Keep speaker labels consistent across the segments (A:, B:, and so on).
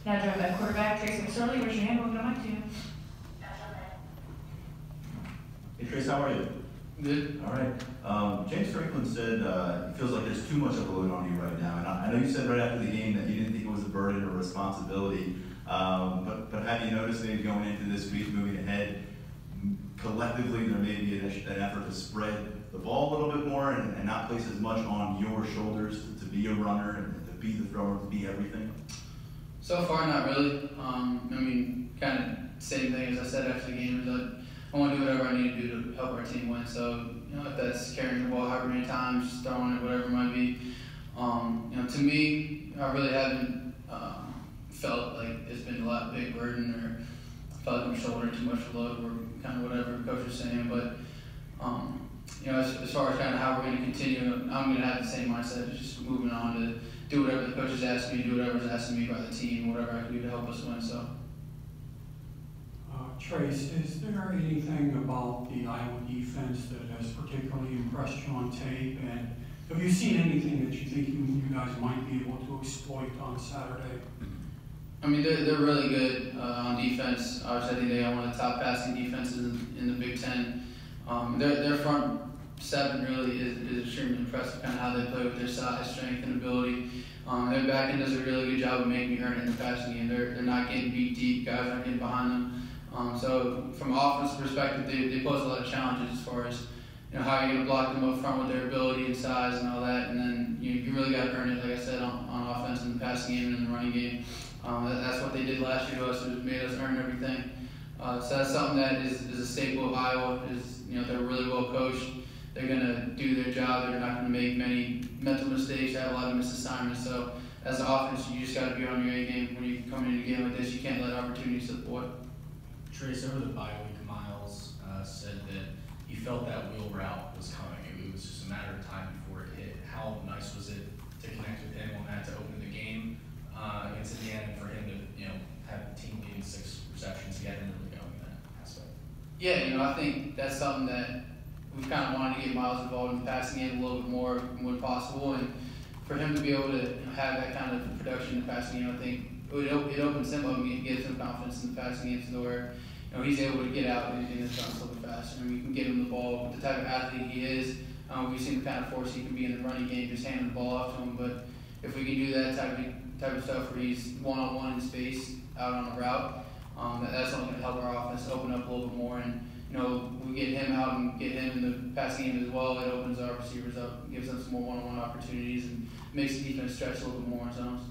A: Now joined by quarterback Trace McSorley. Raise your hand, we'll get a mic to you.
B: Hey Trace, how are you?
C: Good.
B: All right. James Franklin said it feels like there's too much of a load on you right now. And I know you said right after the game that you didn't think it was a burden or a responsibility. But have you noticed maybe going into this week, moving ahead, collectively there may be an effort to spread the ball a little bit more and not place as much on your shoulders to be a runner and to be the thrower, to be everything?
C: So far, not really. I mean, kind of same thing as I said after the game, is that I want to do whatever I need to do to help our team win. So, if that's carrying the ball however many times, throwing it, whatever it might be. To me, I really haven't felt like it's been a lot big burden or felt like I'm shouldering too much load or kind of whatever coach is saying. But, as far as kind of how we're going to continue, I'm going to have the same mindset, just moving on to do whatever the coach is asking me, do whatever's asking me by the team, whatever I can do to help us win. So.
D: Trace, is there anything about the Iowa defense that has particularly impressed you on tape? And have you seen anything that you think you guys might be able to exploit on Saturday?
C: I mean, they're really good on defense. Obviously, I think they are one of the top passing defenses in the Big Ten. Their front seven really is extremely impressive, kind of how they play with their size, strength, and ability. Their back end does a really good job of making me earn it in the passing game. They're not getting beat deep. Guys aren't getting behind them. So from an offensive perspective, they pose a lot of challenges as far as how you're going to block them up front with their ability and size and all that. And then you really got to earn it, like I said, on offense in the passing game and in the running game. That's what they did last year to us. It made us earn everything. So that's something that is a staple of Iowa. They're really well coached. They're going to do their job. They're not going to make many mental mistakes. They have a lot of missed assignments. So as an offense, you just got to be on your A game. When you come in a game like this, you can't let opportunities slip away.
E: Trace, over the bye week, Miles said that he felt that wheel route was coming. It was just a matter of time before it hit. How nice was it to connect with him on that to open the game against Indiana, and for him to have the team getting 6 receptions again and really going in that aspect?
C: Yeah, I think that's something that we've kind of wanted to get Miles involved in the passing game a little bit more when possible, and for him to be able to have that kind of production in the passing game, I think it opens him up and gives him confidence in the passing game to where he's able to get out in his front a little bit faster, and we can get him the ball. With the type of athlete he is, we've seen the kind of force he can be in the running game, just handing the ball off to him. But if we can do that type of stuff where he's one-on-one in space out on the route, that's only going to help our offense open up a little bit more. And we get him out and get him in the passing game as well. It opens our receivers up, gives them some more one-on-one opportunities, and makes the defense stretch a little bit more in zones.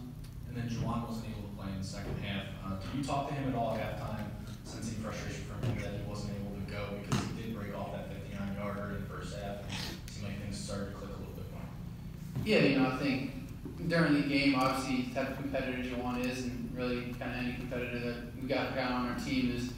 E: And then Juwan wasn't able to play in the second half. Did you talk to him at all at halftime, sensing frustration from him that he wasn't able to go because he did break off that 59-yarder in the first half? It seemed like things started to click a little bit more.
C: Yeah, I think during the game, obviously, the type of competitor Juwan is, and really kind of any competitor that we got on our team is,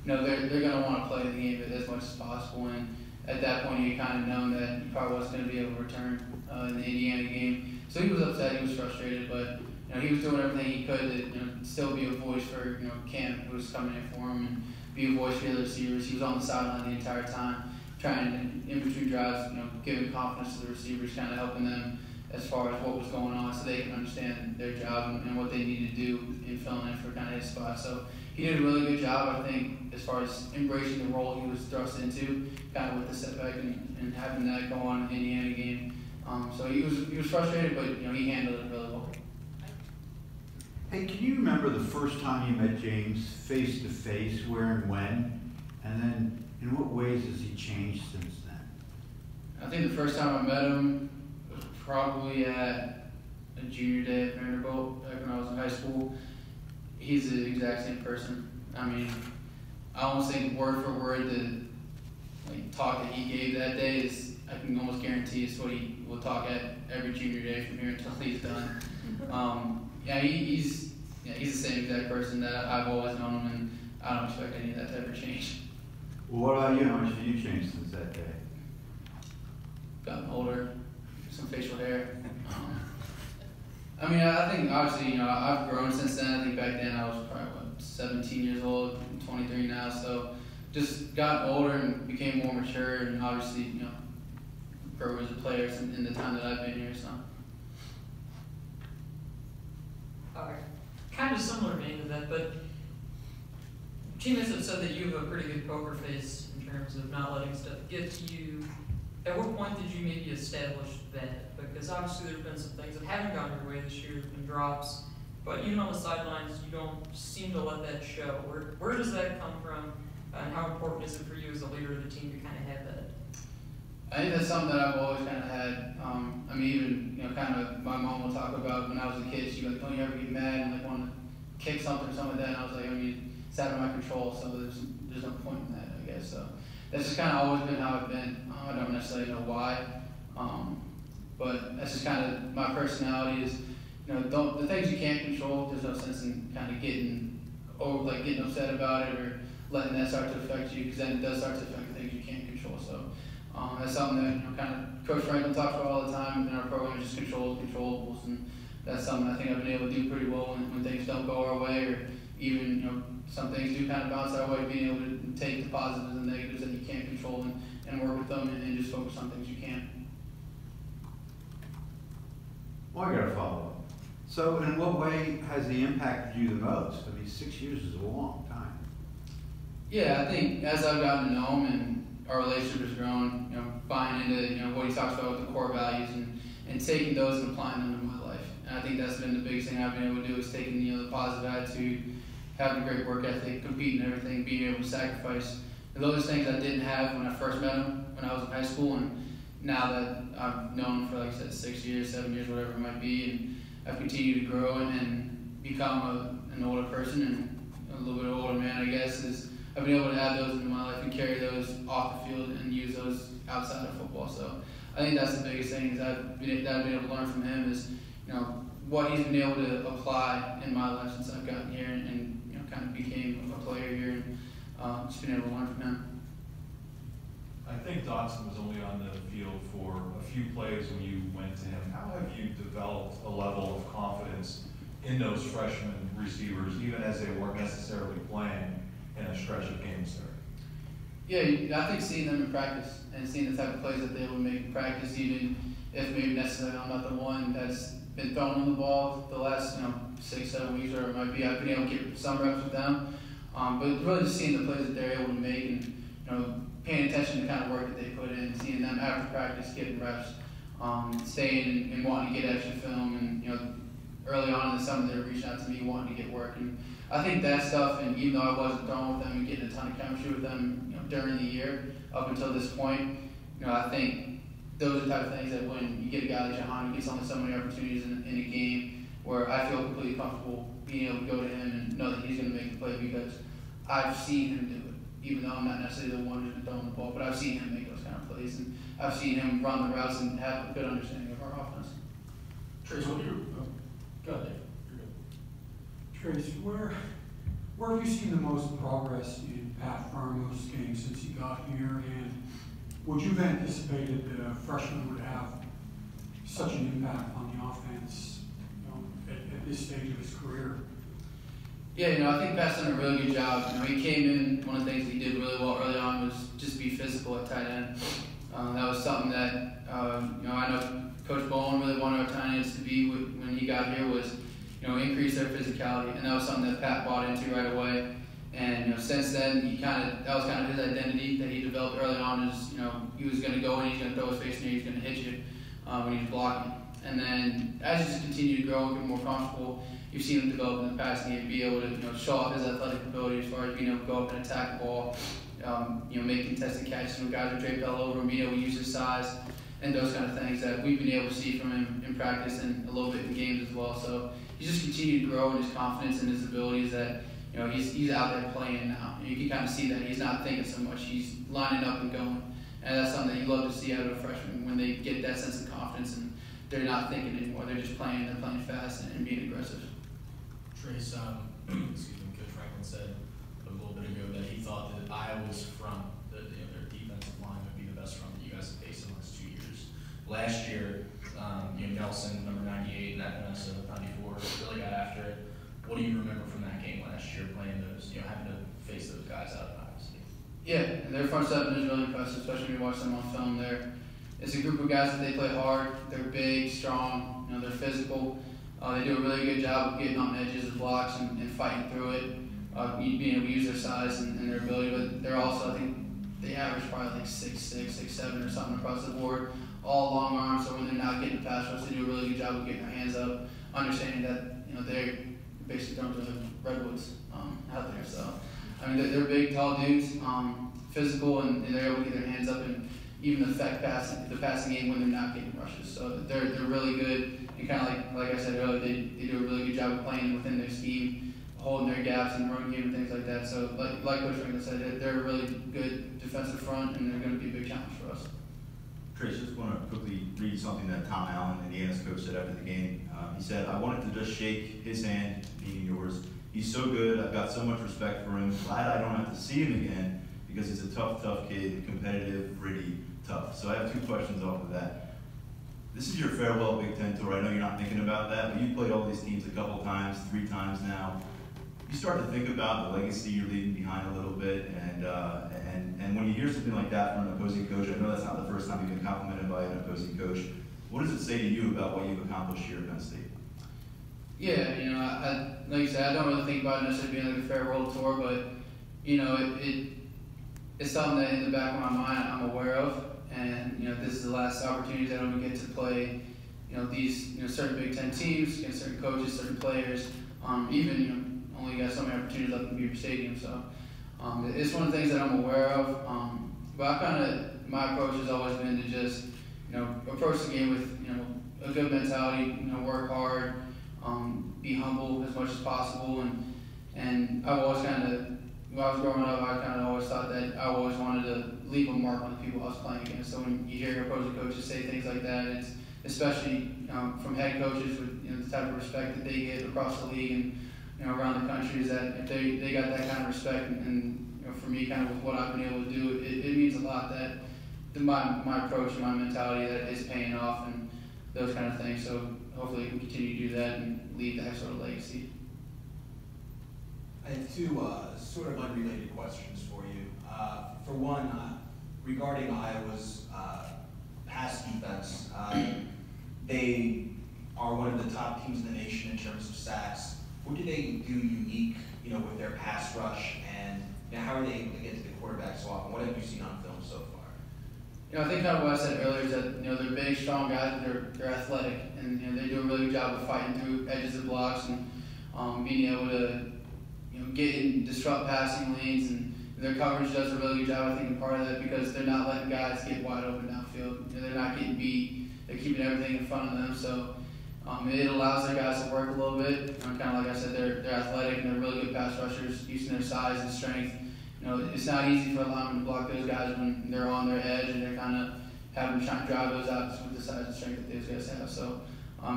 C: they're going to want to play the game as much as possible. And at that point, you kind of known that he probably wasn't going to be able to return in the Indiana game. So he was upset, he was frustrated, but he was doing everything he could to still be a voice for Cam, who was coming in for him, and be a voice for the other receivers. He was on the sideline the entire time, trying in between drives, giving confidence to the receivers, kind of helping them as far as what was going on, so they can understand their job and what they need to do in filling in for kind of his spot. So he did a really good job, I think, as far as embracing the role he was thrust into, kind of with the setback and having that go on in the Indiana game. So he was frustrated, but he handled it really well.
F: Hey, can you remember the first time you met James face to face, where and when? And then in what ways has he changed since then?
C: I think the first time I met him was probably at a junior day at Vanderbilt, back when I was in high school. He's the exact same person. I mean, I almost think word for word the talk that he gave that day is, I can almost guarantee it's what he will talk at every junior day from here until he's done. He's the same exact person that I've always known him, and I don't expect any of that type of change.
F: Well, what about you? How much have you changed since that day?
C: Gotten older, some facial hair. I think obviously, I've grown since then. I think back then I was probably 17 years old, I'm 23 now, so just got older and became more mature, and obviously, grew as a player in the time that I've been here. So.
G: All right. kind of similar vein to that, but teammates have said that you have a pretty good poker face in terms of not letting stuff get to you. At what point did you maybe establish that? Because obviously there have been some things that haven't gone your way this year, there have been drops, but even on the sidelines, you don't seem to let that show. Where does that come from, and how important is it for you as a leader of the team to kind of have that?
C: I think that's something that I've always kind of had. I mean, even, kind of my mom will talk about when I was a kid, she'd be like, don't you ever get mad and like want to kick something or something like that, and I was like, it's out of my control, so there's no point in that, I guess. So that's just kind of always been how I've been. I don't necessarily know why, but that's just kind of my personality is, the things you can't control, there's no sense in kind of getting upset about it or letting that start to affect you, because then it does start to affect the things you can't control. So that's something that, kind of Coach Franklin talks about all the time in our program, just controls controllables, and that's something I think I've been able to do pretty well when things don't go our way, or even, some things do kind of bounce our way, being able to take the positives and negatives that you can't control and work with them and just focus on things you can.
F: Well, I got to follow up. So in what way has he impacted you the most? 6 years is a long time.
C: Yeah, I think as I've gotten to know him and our relationship has grown, buying into, what he talks about with the core values and taking those and applying them to my life. And I think that's been the biggest thing I've been able to do is taking, the positive attitude, having a great work ethic, competing and everything, being able to sacrifice. And those are things I didn't have when I first met him when I was in high school, and now that I've known him for, like I said, 6 years, 7 years, whatever it might be, and I've continued to grow and become an older person and a little bit older man, I guess, is I've been able to add those into my life and carry those off the field and use those outside of football. So I think that's the biggest thing is I've been able to learn from him is, what he's been able to apply in my life since I've gotten here and kind of became a player here and just been able to learn from him.
H: I think Dotson was only on the field for a few plays when you went to him. How have you developed a level of confidence in those freshman receivers, even as they weren't necessarily playing in a stretch of games there?
C: Yeah, I think seeing them in practice and seeing the type of plays that they would make in practice, even if maybe necessarily I'm not the one that's been throwing them the ball the last 6-7 weeks, or it might be, I've been able to get some reps with them. But really just seeing the plays that they're able to make and paying attention to the kind of work that they put in, seeing them after practice getting reps, staying and wanting to get extra film, and early on in the summer they were reaching out to me wanting to get work, and I think that stuff. And even though I wasn't throwing with them and getting a ton of chemistry with them, during the year up until this point, I think those are the type of things that when you get a guy like Jahan who gets only so many opportunities in a game, where I feel completely comfortable being able to go to him and know that he's going to make the play because I've seen him do it, even though I'm not necessarily the one who's been throwing the ball, but I've seen him make those kind of plays, and I've seen him run the routes and have a good understanding of our offense.
D: Trace, go ahead. Trace, where have you seen the most progress in Pat Farmer's game since he got here, and would you have anticipated that a freshman would have such an impact on the offense at this stage of his career?
C: Yeah, I think Pat's done a really good job. He came in, one of the things that he did really well early on was just be physical at tight end. That was something that, I know Coach Bowen really wanted our tight ends to be when he got here was, increase their physicality. And that was something that Pat bought into right away. And, since then, that was kind of his identity that he developed early on is, he was going to go in, he's going to throw his face in there, he's going to hit you when he's blocking. And then as you just continue to grow and get more comfortable, you've seen him develop in the passing game, be able to show off his athletic ability as far as being able to go up and attack the ball, make contested catches when guys are draped all over him, being able to use his size and those kind of things that we've been able to see from him in practice and a little bit in games as well. So he's just continued to grow in his confidence and his abilities that, he's out there playing now. You can kind of see that he's not thinking so much. He's lining up and going. And that's something that you love to see out of a freshman when they get that sense of confidence and they're not thinking anymore. They're just playing. They're playing fast and being aggressive.
E: Trace, Coach Franklin said a little bit ago that he thought that Iowa's front, their defensive line would be the best front that you guys have faced in the last 2 years. Last year, Nelson, number 98, and that 94, really got after it. What do you remember from that game last year, playing those, having to face those guys out of Iowa State?
C: Yeah, and their front seven is really impressive, especially when you watch them on film. It's a group of guys that they play hard. They're big, strong. They're physical. They do a really good job of getting on edges of blocks and fighting through it, being able to use their size and their ability. But they're also, I think, they average probably like 6'6", 6'7", or something across the board. All long arms, so when they're not getting the pass rush, they do a really good job of getting their hands up, understanding that they basically don't have redwoods out there. So I mean, they're big, tall dudes, physical, and they're able to get their hands up and even affect the passing game when they're not getting rushes. So they're really good, and kind of like I said earlier, they do a really good job of playing within their scheme, holding their gaps in the run game and things like that. So like Coach Franklin said, they're a really good defensive front, and they're going to be a big challenge for us.
B: Trace, just want to quickly read something that Tom Allen, Indiana's coach, said after the game. He said, "I wanted to just shake his hand, being yours. He's so good. I've got so much respect for him. Glad I don't have to see him again because he's a tough kid, competitive, gritty, tough." So I have two questions off of that. This is your farewell Big Ten tour. I know you're not thinking about that, but you played all these teams a couple times, 3 times now. You start to think about the legacy you're leaving behind a little bit, and when you hear something like that from an opposing coach, I know that's not the first time you've been complimented by an opposing coach. What does it say to you about what you've accomplished here at Penn State?
C: Yeah, I like you said, I don't really think about it necessarily being like a farewell tour, but it's something that in the back of my mind I'm aware of, and this is the last opportunity that I'm gonna get to play, these certain Big Ten teams against certain coaches, certain players, even only got so many opportunities left in Beaver Stadium, so it's one of the things that I'm aware of. But my approach has always been to just approach the game with a good mentality, work hard, be humble as much as possible, and I've always when I was growing up, I always thought that I always wanted to leave a mark on the people I was playing against. So when you hear your opposing coaches say things like that, it's especially from head coaches with the type of respect that they get across the league and around the country, is that if they got that kind of respect, and for me, kind of with what I've been able to do, it means a lot that my approach and my mentality that is paying off and those kind of things. So hopefully we can continue to do that and leave that sort of legacy.
I: I have two sort of unrelated questions for you. For one, regarding Iowa's pass defense, they are one of the top teams in the nation in terms of sacks. What do they do unique, with their pass rush, and how are they able to get to the quarterback so often? What have you seen on film so far?
C: I think kind of what I said earlier is that they're big, strong guys, but they're athletic, and they do a really good job of fighting through edges of blocks and being able to get and disrupt passing lanes, and their coverage does a really good job, I think, in part of that, because they're not letting guys get wide open downfield. They're not getting beat. They're keeping everything in front of them, so it allows their guys to work a little bit. Kind of like I said, they're athletic and they're really good pass rushers, using their size and strength. It's not easy for a lineman to block those guys when they're on their edge and they're kind of having to try and drive those out with the size and strength that those guys have. So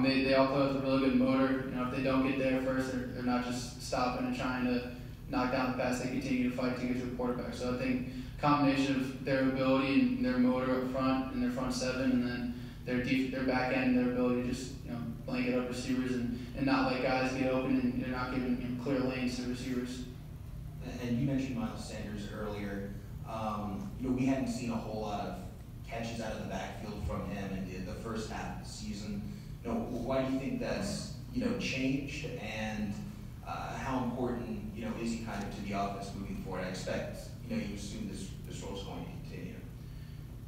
C: they all play with a really good motor. If they don't get there first, they're not just stopping and trying to knock down the pass. They continue to fight to get to the quarterback. So I think combination of their ability and their motor up front and their front seven, and then their back end and their ability to just blanket up receivers and not let guys get open, and they're not giving clear lanes to receivers.
I: And you mentioned Miles Sanders earlier. We hadn't seen a whole lot of catches out of the backfield from him in the first half of the season. Why do you think that's changed, and how important is he kind of to the offense moving forward? I expect you assume this role is going to continue.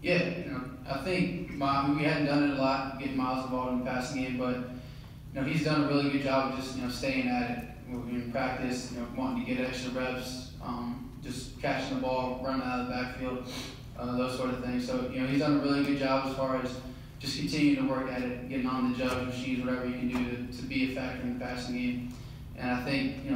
C: Yeah, I think we hadn't done it a lot, getting Miles involved in the passing game, but he's done a really good job of just staying at it in practice, wanting to get extra reps, just catching the ball, running out of the backfield, those sort of things. So he's done a really good job as far as just continuing to work at it, getting on the judge machines, whatever you can do to be a factor in the passing game. And I think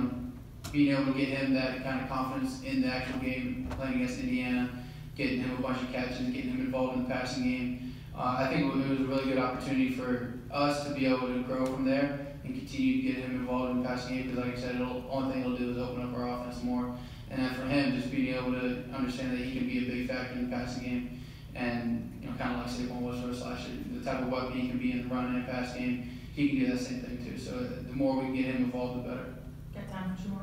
C: being able to get him that kind of confidence in the actual game, playing against Indiana, getting him a bunch of catches, getting him involved in the passing game, I think it was a really good opportunity for us to be able to grow from there and continue to get him involved in the passing game, because like I said, the only thing it'll do is open up our offense more. And then for him, just being able to understand that he can be a big factor in the passing game, and kind of like Saquon was for us last year, the type of weapon he can be in the run and pass game, he can do that same thing too. So the more we can get him involved, the better.
A: Got time for 2 more?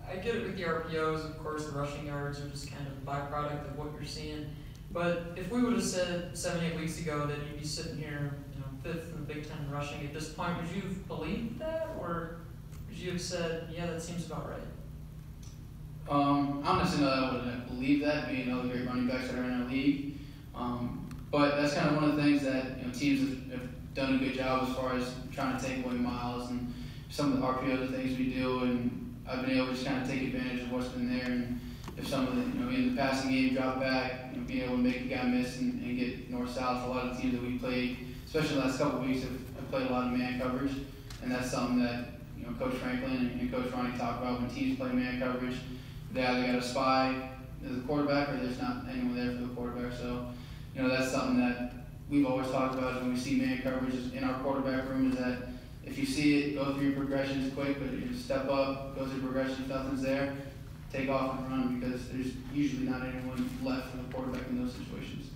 G: I get it with the RPOs, of course, the rushing yards are just kind of a byproduct of what you're seeing. But if we would have said 7-8 weeks ago that you'd be sitting here, fifth in the Big Ten rushing at this point. Would you have believed that, or would you have said, yeah, that seems about right?
C: I'm not saying that I wouldn't have believed that, being all the great running backs that are in our league. But that's kind of one of the things that teams have done a good job as far as trying to take away miles and some of the RPO things we do, and I've been able to just kind of take advantage of what's been there. And if some of the, in the passing game, drop back, being able to make a guy miss and get north-south. A lot of the teams that we played, especially the last couple of weeks, have played a lot of man coverage, and that's something that Coach Franklin and Coach Ronnie talk about. When teams play man coverage, they either got a spy as a quarterback or there's not anyone there for the quarterback. So, that's something that we've always talked about is when we see man coverage in our quarterback room, is that if you see it, go through your progressions quick, but you just step up, go through progression, if nothing's there, take off and run, because there's usually not anyone left for the quarterback in those situations.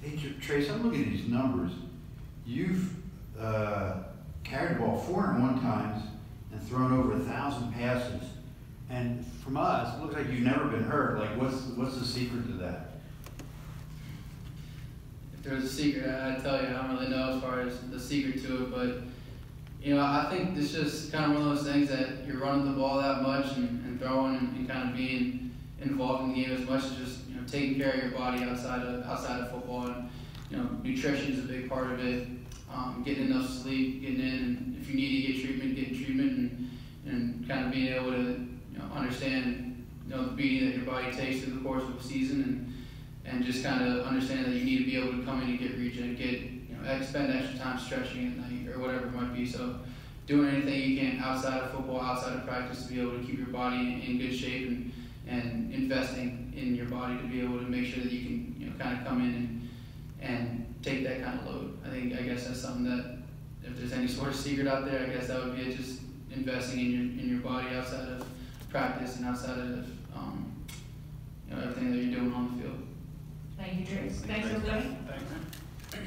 F: Hey, Trace, I'm looking at these numbers. You've carried the ball 401 times and thrown over 1,000 passes. And from us, it looks like you've never been hurt. Like, what's the secret to that?
C: If there's a secret, I'd tell you. I don't really know as far as the secret to it, but I think it's just kind of one of those things that you're running the ball that much and throwing and kind of being involved in the game as much as just taking care of your body outside of football. And nutrition is a big part of it. Getting enough sleep, getting in, and if you need to get treatment, getting treatment, and kind of being able to understand the beating that your body takes through the course of a season, and just kind of understand that you need to be able to come in and get regen, spend extra time stretching at night or whatever it might be. So doing anything you can outside of football, outside of practice, to be able to keep your body in good shape, and investing in your body to be able to make sure that you can kind of come in and take that kind of load. I guess that's something that, if there's any sort of secret out there, I guess that would be it, just investing in your body outside of practice and outside of everything that you're doing on the field.
A: Thank you, Trace. Thanks, everybody.
H: Thanks.